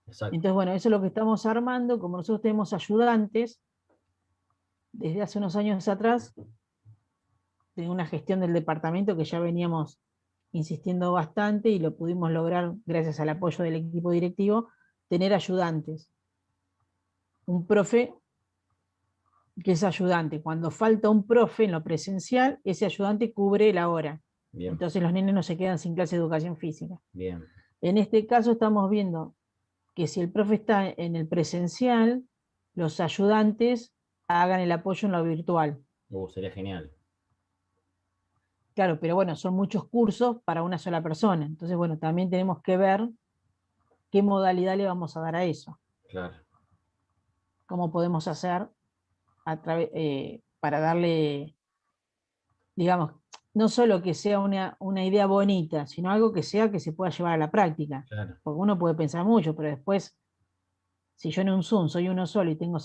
exacto. Entonces, bueno, eso es lo que estamos armando. Como nosotros tenemos ayudantes, desde hace unos años atrás, de una gestión del departamento que ya veníamos insistiendo bastante y lo pudimos lograr gracias al apoyo del equipo directivo, tener ayudantes. Un profe que es ayudante. Cuando falta un profe en lo presencial, ese ayudante cubre la hora. Bien, Entonces los nenes no se quedan sin clase de educación física. bien. En este caso estamos viendo que si el profe está en el presencial, los ayudantes hagan el apoyo en lo virtual. Sería genial. Claro, pero bueno, son muchos cursos para una sola persona. Entonces, bueno, también tenemos que ver qué modalidad le vamos a dar a eso. Claro, Cómo podemos hacer para darle, digamos, no solo que sea una idea bonita, sino algo que sea que se pueda llevar a la práctica. claro. Porque uno puede pensar mucho, pero después, si yo en un Zoom soy uno solo y tengo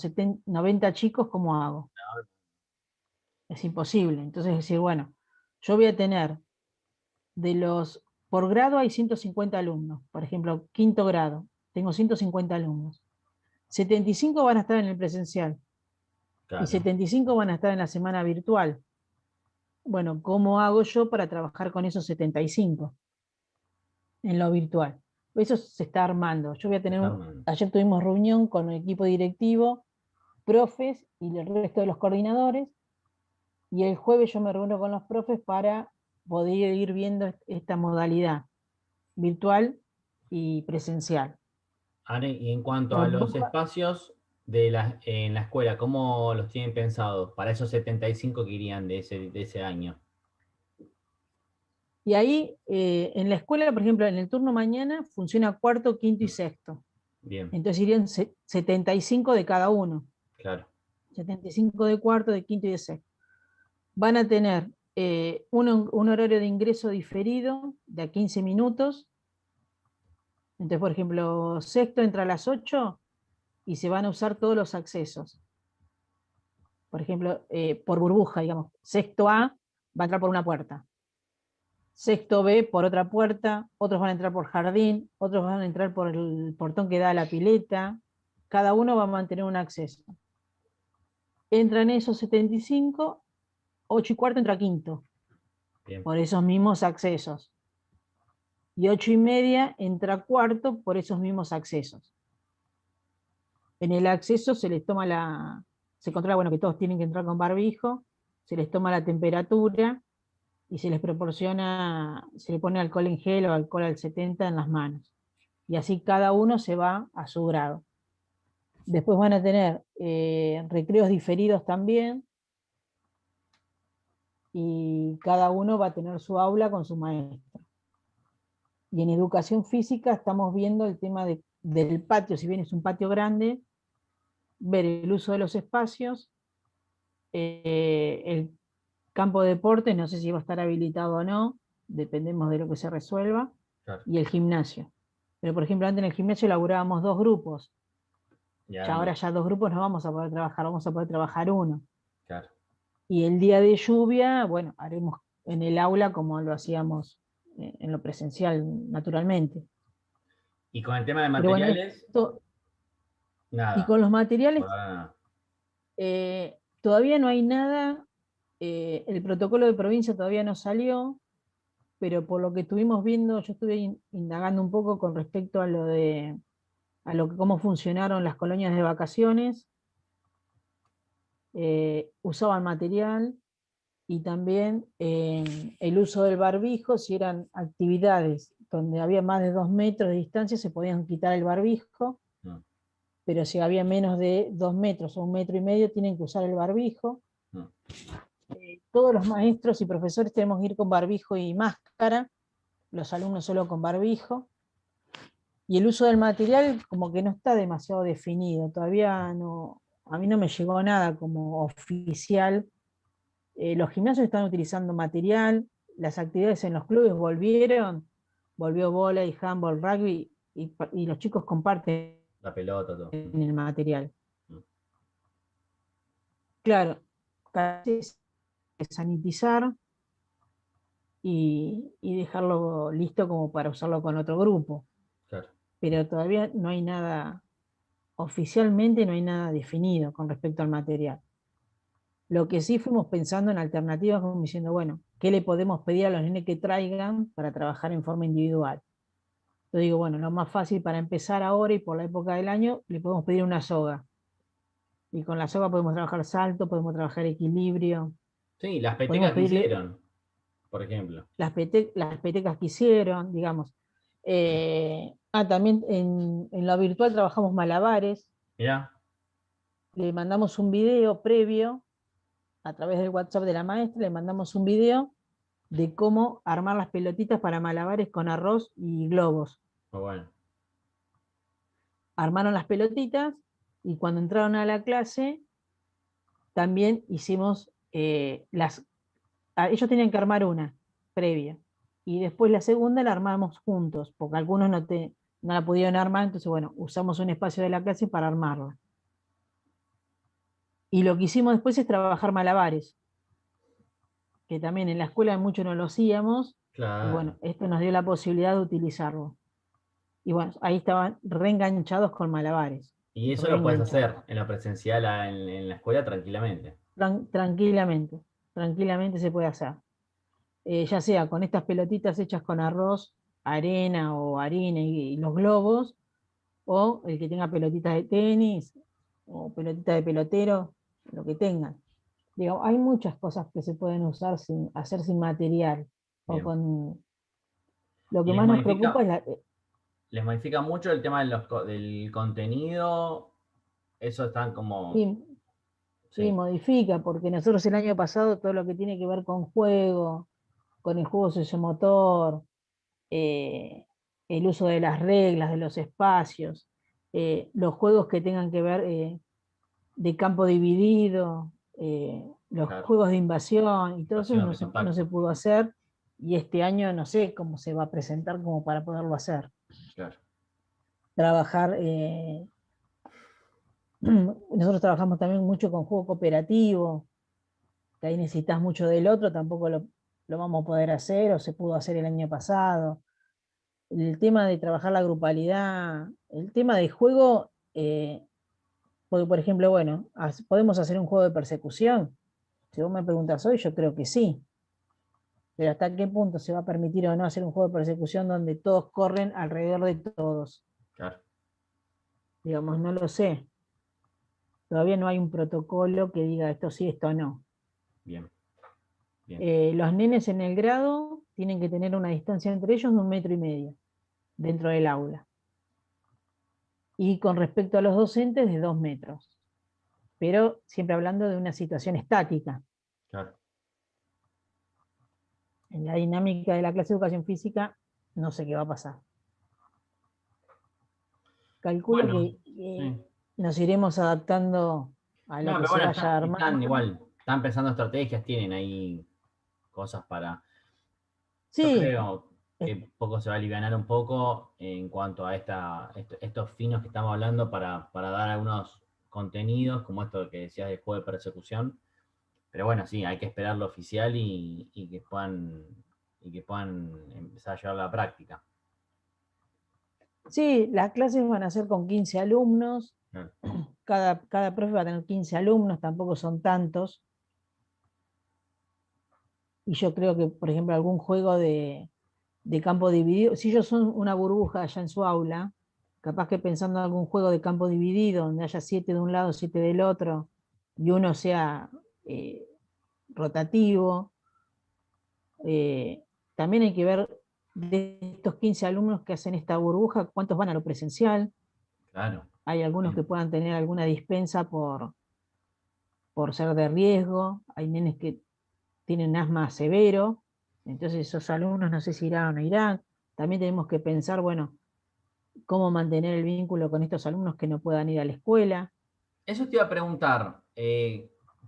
90 chicos, ¿cómo hago? Es imposible. Entonces, decir, bueno, yo voy a tener por grado hay 150 alumnos, por ejemplo, quinto grado, tengo 150 alumnos. 75 van a estar en el presencial y Claro. 75 van a estar en la semana virtual. Bueno, ¿cómo hago yo para trabajar con esos 75 en lo virtual? Eso se está armando. Yo voy a tener, ayer tuvimos reunión con el equipo directivo, profes y el resto de los coordinadores, y el jueves yo me reúno con los profes para poder ir viendo esta modalidad virtual y presencial. Are, y en cuanto a Porque los espacios en la escuela, ¿cómo los tienen pensados para esos 75 que irían de ese año? y ahí, en la escuela, por ejemplo, en el turno mañana funciona cuarto, quinto y sexto. Bien, Entonces irían 75 de cada uno. claro. 75 de cuarto, de quinto y de sexto. Van a tener un horario de ingreso diferido de a 15 minutos. Entonces, por ejemplo, sexto entra a las 8 y se van a usar todos los accesos. Por ejemplo, por burbuja, digamos. Sexto A va a entrar por una puerta. Sexto B por otra puerta, otros van a entrar por jardín, otros van a entrar por el portón que da a la pileta. Cada uno va a mantener un acceso. Entran esos 75, 8 y cuarto entra quinto, Bien, por esos mismos accesos. Y 8 y media entra cuarto por esos mismos accesos. En el acceso se controla, bueno, que todos tienen que entrar con barbijo, se les toma la temperatura y se les proporciona, se le pone alcohol en gel o alcohol al 70 en las manos. Y así cada uno se va a su grado. Después van a tener recreos diferidos también, y cada uno va a tener su aula con su maestro. Y en educación física estamos viendo el tema del patio, si bien es un patio grande, ver el uso de los espacios, el campo de deportes, no sé si va a estar habilitado o no, dependemos de lo que se resuelva, claro. y el gimnasio. Pero por ejemplo, antes en el gimnasio elaborábamos 2 grupos, ya ahora ya 2 grupos no vamos a poder trabajar, vamos a poder trabajar uno. Claro. Y el día de lluvia, bueno, haremos en el aula como lo hacíamos en lo presencial, naturalmente. Y con el tema de Pero bueno, materiales, y nada. con los Por materiales, ahora nada. todavía no hay nada, el protocolo de provincia todavía no salió, pero por lo que estuvimos viendo, yo estuve indagando un poco con respecto cómo funcionaron las colonias de vacaciones, usaban material, y también el uso del barbijo, si eran actividades donde había más de 2 metros de distancia, se podían quitar el barbijo, No, pero si había menos de 2 metros o 1,5 metros, tienen que usar el barbijo. no. Todos los maestros y profesores tenemos que ir con barbijo y máscara, los alumnos solo con barbijo. Y el uso del material como que no está demasiado definido, todavía no, a mí no me llegó nada como oficial. Los gimnasios están utilizando material, las actividades en los clubes volvieron, volvió vóley, handball, rugby, y los chicos comparten La pelota, todo. el material. Mm. Claro, casi sanitizar y dejarlo listo como para usarlo con otro grupo. Claro. Pero todavía no hay nada, oficialmente no hay nada definido con respecto al material. Lo que sí fuimos pensando en alternativas, como diciendo, bueno, ¿qué le podemos pedir a los nenes que traigan para trabajar en forma individual? Yo digo, bueno, lo más fácil para empezar ahora y por la época del año, le podemos pedir una soga. Y con la soga podemos trabajar salto, podemos trabajar equilibrio, Sí, las podemos petecas que pedirle hicieron, por ejemplo. las petecas que hicieron, digamos. También en lo virtual trabajamos malabares, Mirá, le mandamos un video previo a través del WhatsApp de la maestra, le mandamos un video de cómo armar las pelotitas para malabares con arroz y globos. muy bueno. Armaron las pelotitas y cuando entraron a la clase también hicimos ellos tenían que armar una previa y después la segunda la armamos juntos, porque algunos no la pudieron armar, entonces bueno, usamos un espacio de la clase para armarla. Y lo que hicimos después es trabajar malabares, que también en la escuela mucho no lo hacíamos, y Claro. bueno, esto nos dio la posibilidad de utilizarlo. Y bueno, ahí estaban reenganchados con malabares, Y eso lo puedes reenganchados. hacer en la presencial en la escuela tranquilamente. Tranquilamente, tranquilamente se puede hacer. Ya sea con estas pelotitas hechas con arroz, arena o harina y los globos, o el que tenga pelotitas de tenis o pelotitas de pelotero, lo que tengan. Digo, hay muchas cosas que se pueden usar sin hacer sin material. O Bien. con lo ¿Y que más nos preocupa es les modifica mucho el tema de del contenido? Eso están como, sí, sí, sí, modifica, porque nosotros el año pasado todo lo que tiene que ver con juego, con el juego sociomotor, eh, el uso de las reglas, de los espacios, los juegos que tengan que ver de campo dividido, los claro, juegos de invasión y todo eso invasión de no se contacto, pudo hacer y este año no sé cómo se va a presentar como para poderlo hacer. claro, Trabajar, nosotros trabajamos también mucho con juego cooperativo, que ahí necesitas mucho del otro, tampoco lo vamos a poder hacer o se pudo hacer el año pasado. El tema de trabajar la grupalidad, el tema de juego, porque por ejemplo, bueno, podemos hacer un juego de persecución. Si vos me preguntas hoy, yo creo que sí, pero hasta qué punto se va a permitir o no hacer un juego de persecución donde todos corren alrededor de todos. claro. Digamos, no lo sé. Todavía no hay un protocolo que diga esto sí, esto no. Bien, bien. Los nenes en el grado tienen que tener una distancia entre ellos de 1,5 metros dentro del aula. Y con respecto a los docentes, de 2 metros. Pero siempre hablando de una situación estática. Claro. En la dinámica de la clase de educación física, no sé qué va a pasar. Calculo que Bueno, sí. nos iremos adaptando a lo No, que pero se bueno, vaya están armando. igual, están pensando estrategias, tienen ahí cosas para. Yo Sí, creo es- que poco se va a alivianar un poco en cuanto a estos finos que estamos hablando para dar algunos contenidos, como esto que decías del juego de persecución. Pero bueno, sí, hay que esperar lo oficial y que puedan empezar a llevar a la práctica. sí, las clases van a ser con 15 alumnos, Claro. cada profe va a tener 15 alumnos, tampoco son tantos. Y yo creo que, por ejemplo, algún juego de campo dividido, si ellos son una burbuja allá en su aula, capaz que pensando en algún juego de campo dividido, donde haya 7 de un lado, 7 del otro, y uno sea eh, rotativo, también hay que ver de estos 15 alumnos que hacen esta burbuja, cuántos van a lo presencial. Claro. Hay algunos Bien. que puedan tener alguna dispensa por ser de riesgo, hay nenes que tienen asma severo, entonces esos alumnos no sé si irán o no irán. También tenemos que pensar, bueno, cómo mantener el vínculo con estos alumnos que no puedan ir a la escuela. Eso te iba a preguntar,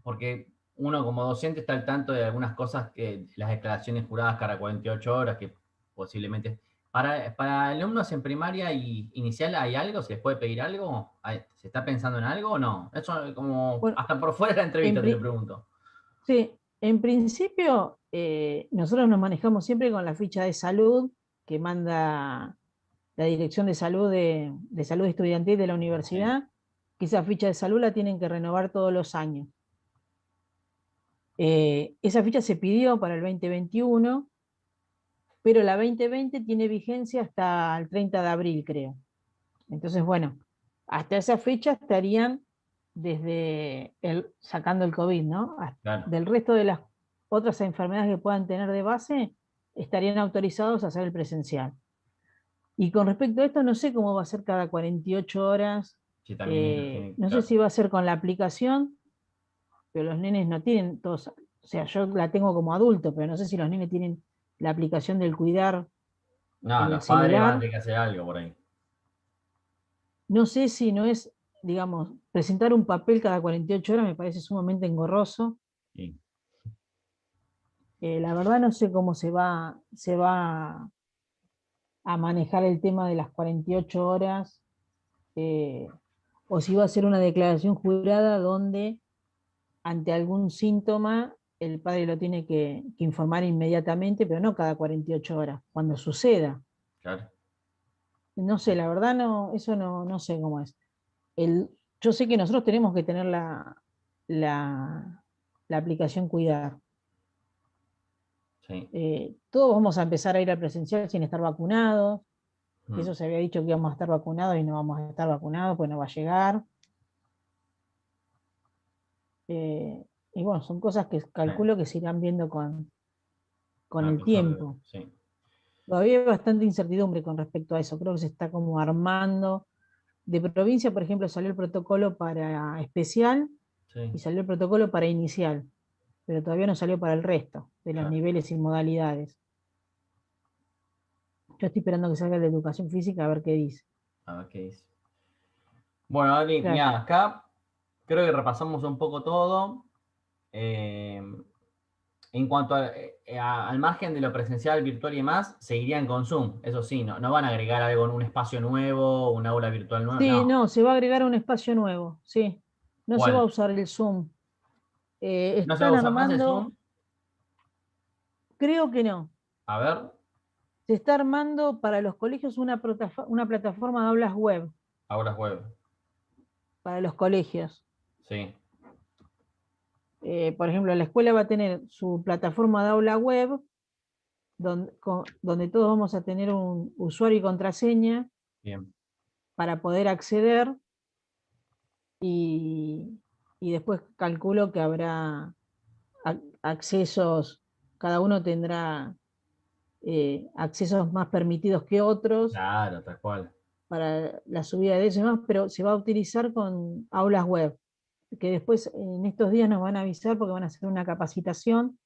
porque uno como docente está al tanto de algunas cosas que las declaraciones juradas cada 48 horas, que posiblemente. Para alumnos en primaria y inicial, ¿hay algo? ¿Se les puede pedir algo? ¿Se está pensando en algo o no? Eso como Bueno, hasta por fuera de la en, entrevista te lo pregunto. sí, en principio nosotros nos manejamos siempre con la ficha de salud que manda la Dirección de Salud de Salud Estudiantil de la Sí, universidad, que esa ficha de salud la tienen que renovar todos los años. Esa ficha se pidió para el 2021 pero la 2020 tiene vigencia hasta el 30 de abril, creo. Entonces, bueno, hasta esa fecha estarían sacando el COVID, ¿no? Claro. Del resto de las otras enfermedades que puedan tener de base, estarían autorizados a hacer el presencial. Y con respecto a esto, no sé cómo va a ser cada 48 horas. Sí, también ellos tienen, No sé claro. si va a ser con la aplicación, pero los nenes no tienen todos, o sea, yo la tengo como adulto, pero no sé si los nenes tienen la aplicación del cuidar No, en el los padres van a celular. tener que hacer algo por ahí. No sé si no es, digamos, presentar un papel cada 48 horas me parece sumamente engorroso. Sí. La verdad no sé cómo se va a manejar el tema de las 48 horas, eh, o si va a ser una declaración jurada donde ante algún síntoma el padre lo tiene que informar inmediatamente, pero no cada 48 horas, cuando suceda. Claro. No sé, la verdad no, eso no sé cómo es. Yo sé que nosotros tenemos que tener la, la aplicación Cuidar. Sí. Todos vamos a empezar a ir al presencial sin estar vacunados. Mm. Eso se había dicho que íbamos a estar vacunados y no vamos a estar vacunados, pues no va a llegar. Y bueno, son cosas que Sí. calculo que se irán viendo Con con el el pasar tiempo. sí. Todavía hay bastante incertidumbre con respecto a eso. Creo que se está como armando. De provincia, por ejemplo, salió el protocolo para especial Sí. y salió el protocolo para inicial, pero todavía no salió para el resto de los Claro. niveles y modalidades. Yo estoy esperando que salga la educación física a ver qué dice. A ver qué dice. Bueno, Adri, Claro. mira, acá creo que repasamos un poco todo. Eh, en cuanto al margen de lo presencial, virtual y demás, seguirían con Zoom. Eso sí, no van a agregar algo en un espacio nuevo, un aula virtual nueva. Sí, No. no, se va a agregar un espacio nuevo, sí. No se va a ¿Cuál? usar el Zoom. ¿No se va a Están usar más el armando, Zoom? creo que no. A ver, Se está armando para los colegios una plataforma de aulas web aulas web. para los colegios. Sí, Por ejemplo, la escuela va a tener su plataforma de aula web donde todos vamos a tener un usuario y contraseña bien. para poder acceder y, y después calculo que habrá accesos, cada uno tendrá accesos más permitidos que otros Claro, tal cual. para la subida de eso y demás, pero se va a utilizar con aulas web, que después en estos días nos van a avisar porque van a hacer una capacitación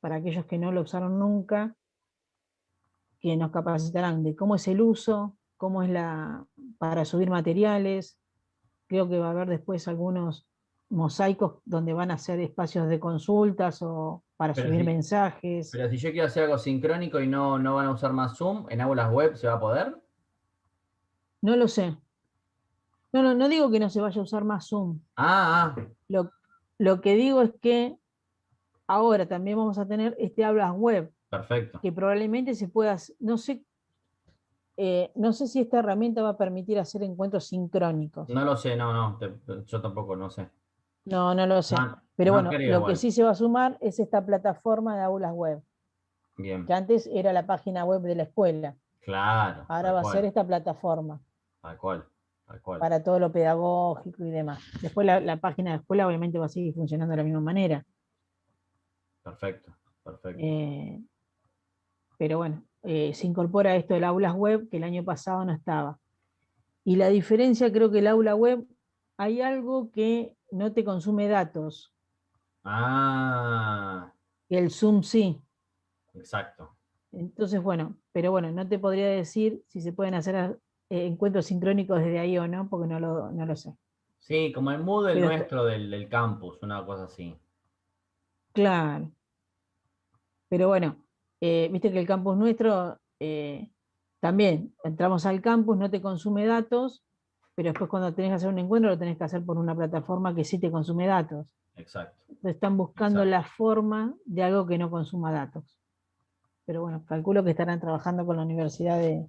para aquellos que no lo usaron nunca, que nos capacitarán de cómo es el uso, cómo es para subir materiales. Creo que va a haber después algunos mosaicos donde van a hacer espacios de consultas o para Pero subir si, mensajes. pero si yo quiero hacer algo sincrónico y no van a usar más Zoom, ¿en aulas web se va a poder? No lo sé. No digo que no se vaya a usar más Zoom. Ah, ah, Lo, lo que digo es que ahora también vamos a tener este hablas web, perfecto. que probablemente se pueda, no sé si esta herramienta va a permitir hacer encuentros sincrónicos. No lo sé, no, yo tampoco, no sé. No lo sé. No, Pero no bueno, creo lo que igual. sí se va a sumar es esta plataforma de aulas web, Bien, que antes era la página web de la escuela. claro, Ahora tal va a ser cual, esta plataforma tal cual, tal cual. para todo lo pedagógico y demás. Después la página de escuela obviamente va a seguir funcionando de la misma manera. Perfecto, perfecto. Eh, pero bueno, se incorpora esto del aulas web que el año pasado no estaba. Y la diferencia, creo que el aula web, hay algo que no te consume datos, Ah, que el Zoom sí. exacto. Entonces, bueno, pero bueno, no te podría decir si se pueden hacer encuentros sincrónicos desde ahí o no, porque no lo sé. Sí, como el Moodle Pero nuestro del campus, una cosa así. claro, pero bueno, viste que el campus nuestro también, entramos al campus, no te consume datos, pero después cuando tenés que hacer un encuentro lo tenés que hacer por una plataforma que sí te consume datos. Exacto, Están buscando exacto. la forma de algo que no consuma datos. Pero bueno, calculo que estarán trabajando con la Universidad de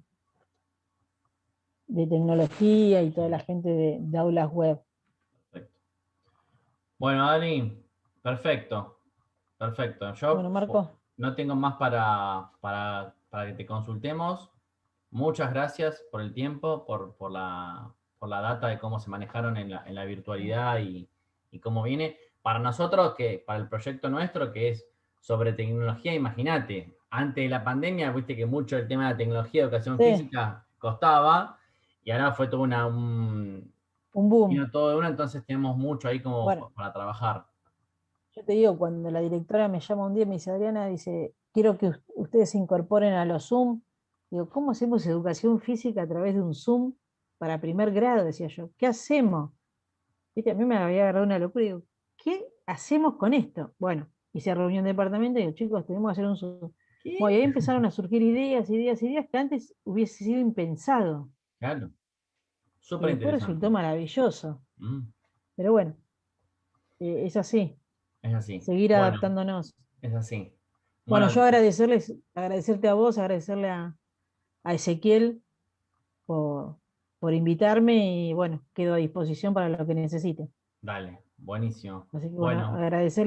Tecnología y toda Sí, la gente de aulas web. perfecto. Bueno, Adri, perfecto, perfecto. Bueno, Yo Marco, no tengo más para para que te consultemos. Muchas gracias por el tiempo, por la data de cómo se manejaron en la virtualidad y cómo viene. Para nosotros, para el proyecto nuestro, que es sobre tecnología, imagínate, antes de la pandemia, viste que mucho el tema de la tecnología, educación Sí, física costaba, y ahora fue todo un boom. vino todo de una, entonces tenemos mucho ahí como Bueno, para trabajar. yo te digo, cuando la directora me llama un día y me dice, Adriana, dice, quiero que ustedes se incorporen a los Zoom. Digo, ¿cómo hacemos educación física a través de un Zoom para primer grado? Decía yo, ¿qué hacemos? ¿Viste? A mí me había agarrado una locura y digo, ¿qué hacemos con esto? Bueno, hice reunión de departamento y digo, chicos, tenemos que hacer un Zoom. Bueno, ¿Qué? y ahí empezaron a surgir ideas, ideas, ideas que antes hubiese sido impensado. Claro, Y súper después resultó interesante. maravilloso. Mm, Pero bueno, es así, es así. seguir Bueno, adaptándonos. es así. Bueno, Bueno, yo agradecerte a vos, agradecerle a Ezequiel por, por invitarme y bueno, quedo a disposición para lo que necesite. dale, buenísimo. Así que bueno, Bueno. agradecerle.